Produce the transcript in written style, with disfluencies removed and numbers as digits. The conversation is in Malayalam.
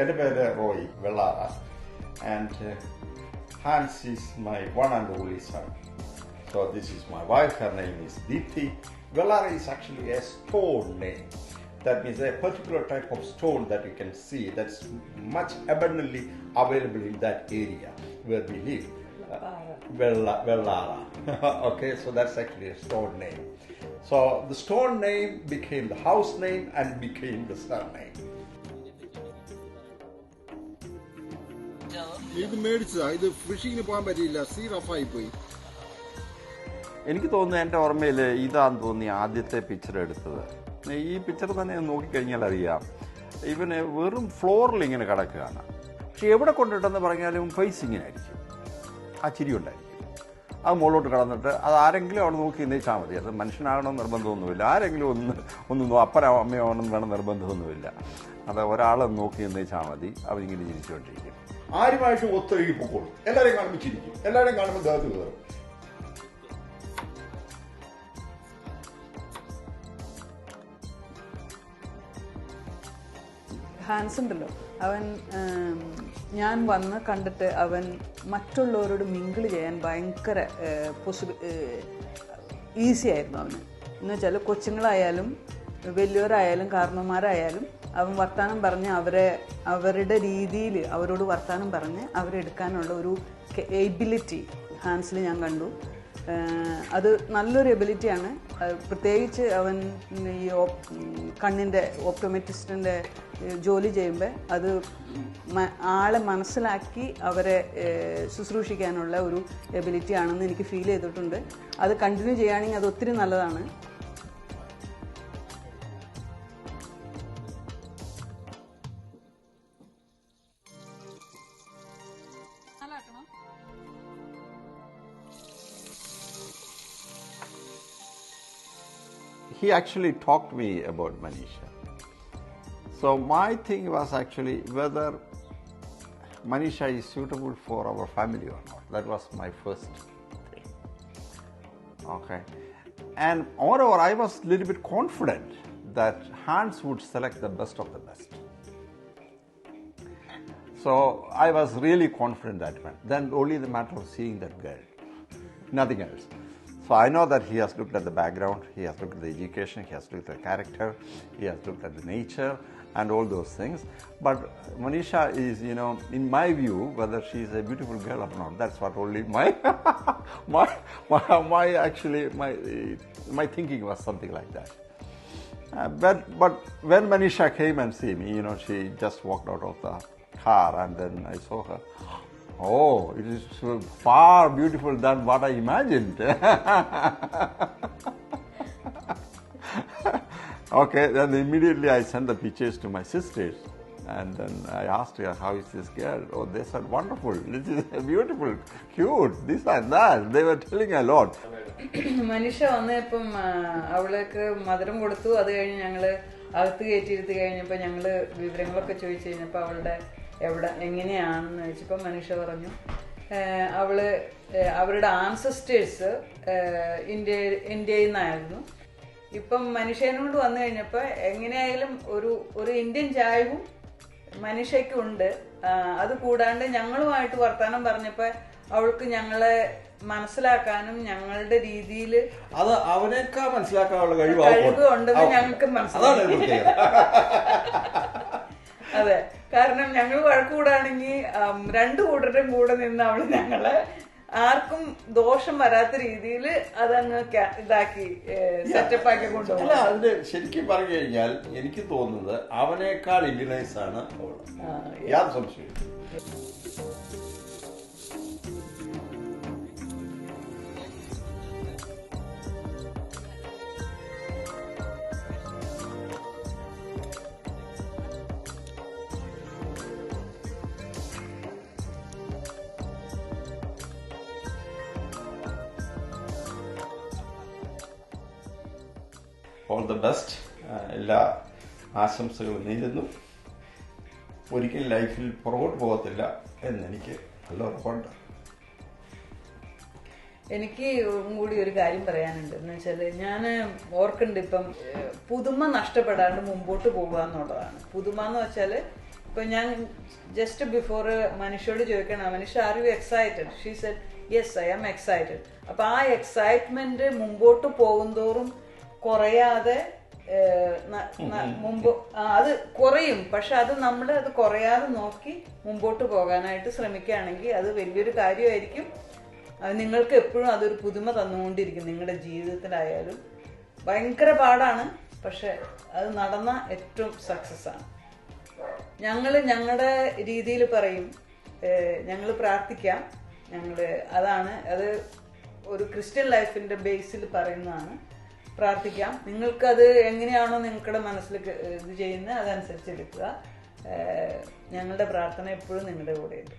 എൻ്റെ പേര് Roy Vellara. And Hans is my one and only son. So this is my wife, her name is Deepthi. Vellara is actually a stone name. That means a particular type of stone that you can see that's much abundantly available in that area where we live. Vellara. Okay, so that's actually a stone name. So the stone name became the house name and became the surname. ഇത് മേടിച്ചതാ. ഇത് ഫിഷിങ്ങിന് പോകാൻ പറ്റിയില്ല, സീ റഫായി പോയി. എനിക്ക് തോന്നുന്നു എൻ്റെ ഓർമ്മയിൽ ഇതാന്ന് തോന്നി ആദ്യത്തെ പിക്ചർ എടുത്തത്. ഈ പിക്ചർ തന്നെ നോക്കിക്കഴിഞ്ഞാൽ അറിയാം, ഇവന് വെറും ഫ്ലോറിൽ ഇങ്ങനെ കിടക്കുകയാണ്. പക്ഷെ എവിടെ കൊണ്ടിട്ടെന്ന് പറഞ്ഞാലും ഫേസ് ഇങ്ങനെയായിരിക്കും, ആ ചിരി ഉണ്ടായിരിക്കും. അത് മുകളിലോട്ട് കടന്നിട്ട് അത് ആരെങ്കിലും അവിടെ നോക്കി നിന്നേച്ചാൽ മതി. അത് മനുഷ്യനാകണമെന്ന് നിർബന്ധമൊന്നുമില്ല. ആരെങ്കിലും ഒന്ന് അപ്പനോ അമ്മയോ ആണെന്ന് വേണം നിർബന്ധമൊന്നുമില്ല. അത് ഒരാളെ നോക്കി നിന്നേച്ചാൽ മതി, അവരിങ്ങനെ ചിരിച്ചുകൊണ്ടിരിക്കും. ആരുമായിട്ട് ഒത്തൊഴുകി പൊക്കോളും. എല്ലാവരെയും കാണുമ്പോൾ ചിരിക്കും, എല്ലാവരെയും കാണുമ്പോൾ ദേഹത്ത് കയറും. ഹാൻസ് ഉണ്ടല്ലോ, അവൻ ഞാൻ വന്ന് കണ്ടിട്ട് അവൻ മറ്റുള്ളവരോട് മിങ്കിൾ ചെയ്യാൻ ഭയങ്കര ഈസി ആയിരുന്നു അവന്. എന്ന് വെച്ചാൽ കൊച്ചുങ്ങളായാലും വലിയവരായാലും കാരണവന്മാരായാലും അവൻ വർത്തമാനം പറഞ്ഞ് അവരുടെ രീതിയിൽ അവരോട് വർത്തമാനം പറഞ്ഞ് അവരെടുക്കാനുള്ള ഒരു എബിലിറ്റി ഹാൻസിൽ ഞാൻ കണ്ടു. അത് നല്ലൊരു എബിലിറ്റിയാണ്. പ്രത്യേകിച്ച് അവൻ ഈ കണ്ണിൻ്റെ ഓപ്റ്റോമെട്രിസ്റ്റിൻ്റെ ജോലി ചെയ്യുമ്പോൾ അത് ആളെ മനസ്സിലാക്കി അവരെ ശുശ്രൂഷിക്കാനുള്ള ഒരു എബിലിറ്റി ആണെന്ന് എനിക്ക് ഫീൽ ചെയ്തിട്ടുണ്ട്. അത് കണ്ടിന്യൂ ചെയ്യുകയാണെങ്കിൽ അത് ഒത്തിരി നല്ലതാണ്. He actually talked to me about Manisha. So my thing was actually whether Manisha is suitable for our family or not. That was my first thing. Okay. And moreover, I was a little bit confident that Hans would select the best of the best. So I was really confident that one. Then only the matter of seeing that girl, nothing else. So I know that he has looked at the background, he has looked at the education, he has looked at the character, he has looked at the nature and all those things. But Manisha is, in my view, whether she is a beautiful girl or not, that's what only my thinking was something like that. But when Manisha came and see me, she just walked out of the car and then I saw her. Oh, it is far beautiful than what I imagined. Okay, then immediately I sent the pictures to my sisters and then I asked her, how is this girl? Oh, they said, wonderful, this is beautiful, cute, this and that. They were telling a lot. മനുഷ്യ വന്നപ്പം അവൾക്ക് മധുരം കൊടുത്തു. അത് കഴിഞ്ഞ് ഞങ്ങൾ അകത്ത് കയറ്റിയിരുത്തി കഴിഞ്ഞപ്പോൾ ഞങ്ങൾ വിവരങ്ങളൊക്കെ ചോദിച്ചു കഴിഞ്ഞപ്പോൾ അവളുടെ എങ്ങനെയാണെന്ന് ചോദിച്ചപ്പോൾ മനുഷ്യ പറഞ്ഞു അവരുടെ ആൻസസ്റ്റേഴ്സ് ഇന്ത്യയിൽ നിന്നായിരുന്നു. ഇപ്പം മനുഷ്യനോട് വന്നു കഴിഞ്ഞപ്പോൾ എങ്ങനെയായാലും ഒരു ഇന്ത്യൻ ചായവും മനുഷ്യക്കുണ്ട്. അത് കൂടാണ്ട് ഞങ്ങളുമായിട്ട് വർത്തമാനം പറഞ്ഞപ്പോൾ അവൾക്ക് ഞങ്ങളെ മനസ്സിലാക്കാനും ഞങ്ങളുടെ രീതിയിൽ അത് അവനേക്കാൾ മനസ്സിലാക്കാനുള്ള കഴിവുണ്ടെന്ന് ഞങ്ങൾക്ക് മനസ്സിലാക്കി. അതെ, കാരണം ഞങ്ങൾ വഴക്കൂടാണെങ്കിൽ രണ്ടു കൂട്ടരുടെയും കൂടെ നിന്ന് അവള് ഞങ്ങളെ ആർക്കും ദോഷം വരാത്ത രീതിയിൽ അതങ്ങ് ഇതാക്കി സെറ്റപ്പ് ആക്കി കൊണ്ടുപോകും. അല്ല, അതിന്റെ ശരിക്കും പറഞ്ഞു കഴിഞ്ഞാൽ എനിക്ക് തോന്നുന്നത് അവനേക്കാൾ ഇന്ത്യനൈസ് ആണ് അവള്, യാതൊരു സംശയം. All the best. എല്ലാ ആശംസകളും നേരുന്നു. ഒരിക്കലും ലൈഫിൽ പുറകോട്ട് പോകത്തില്ല എന്നെനിക്ക് നല്ല ഉറപ്പുണ്ട്. എനിക്ക് കൂടി ഒരു കാര്യം പറയാനുണ്ട്. എന്ന് വെച്ചാല് ഞാൻ ഓർക്കുന്നുണ്ട്, ഇപ്പം പുതുമ നഷ്ടപ്പെടാണ്ട് മുമ്പോട്ട് പോകുക എന്നുള്ളതാണ്. പുതുമ എന്ന് വെച്ചാല് ഇപ്പൊ ഞാൻ ജസ്റ്റ് ബിഫോർ മനുഷ്യോട് ചോദിക്കണം, മനുഷ്യ are you excited? She said yes I am excited. അപ്പൊ ആ എക്സൈറ്റ്മെന്റ് മുമ്പോട്ട് പോകുന്തോറും കുറയാതെ മുമ്പ് അത് കുറയും. പക്ഷെ അത് നമ്മൾ അത് കുറയാതെ നോക്കി മുമ്പോട്ട് പോകാനായിട്ട് ശ്രമിക്കുകയാണെങ്കിൽ അത് വലിയൊരു കാര്യമായിരിക്കും. അത് നിങ്ങൾക്ക് എപ്പോഴും അതൊരു പുതുമ തന്നുകൊണ്ടിരിക്കും. നിങ്ങളുടെ ജീവിതത്തിലായാലും ഭയങ്കര പാടാണ്, പക്ഷെ അത് നടന്ന ഏറ്റവും സക്സസ് ആണ്. ഞങ്ങളുടെ രീതിയിൽ പറയും, ഞങ്ങൾ പ്രാർത്ഥിക്കാം. അതാണ് അത് ഒരു ക്രിസ്ത്യൻ ലൈഫിന്റെ ബേസിൽ പറയുന്നതാണ്. പ്രാർത്ഥിക്കാം. നിങ്ങൾക്കത് എങ്ങനെയാണോ നിങ്ങളുടെ മനസ്സിൽ ഇത് ചെയ്യുന്നത് അതനുസരിച്ച് എടുക്കുക. ഞങ്ങളുടെ പ്രാർത്ഥന എപ്പോഴും നിങ്ങളുടെ കൂടെയുണ്ട്.